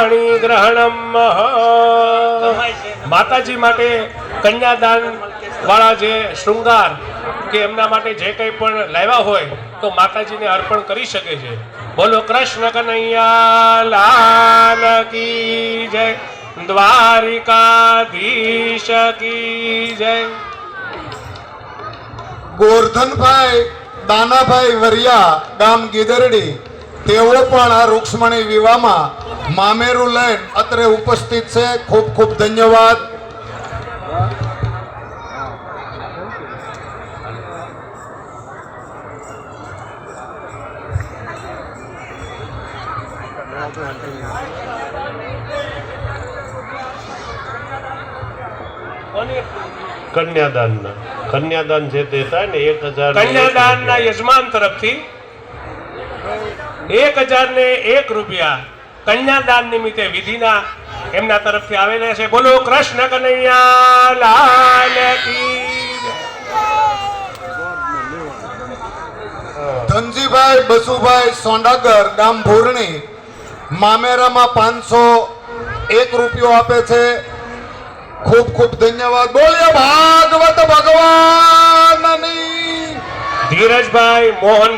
ગ્રહણમ માતાજી માટે કન્યાદાન વાળા જે શૃંગાર કે એમના માટે જે કંઈ પણ લાવ્યા હોય તો માતાજીને અર્પણ કરી શકે છે. બોલો કૃષ્ણ કનૈયા લાલ કી જય, દ્વારિકાધીશ કી જય. ગોરધનભાઈ દાનાભાઈ વરિયા ગામ ગીદરડી તેઓ પણ આ રૂક્ષ્મણી વિવાહમાં મામેરું લઈને અત્રે ઉપસ્થિત છે. ખૂબ ખૂબ ધન્યવાદ. કન્યાદાન જે દેતા ને 1000 કન્યાદાનના યજમાન તરફથી 1001 રૂપિયા કન્યાદાન નિમિત્તે વિધિના એમના તરફથી આવેલા છે. બોલો કૃષ્ણ કનૈયા લાલ કી જય. ધનજીભાઈ બસુભાઈ સોંડાગર ગામ ભોરણી મામેરામાં 501 રૂપિયો આપે છે. ખૂબ ખૂબ ધન્યવાદ. બોલીએ ભાગવત ભગવાનની. ધીરજભાઈ મોહન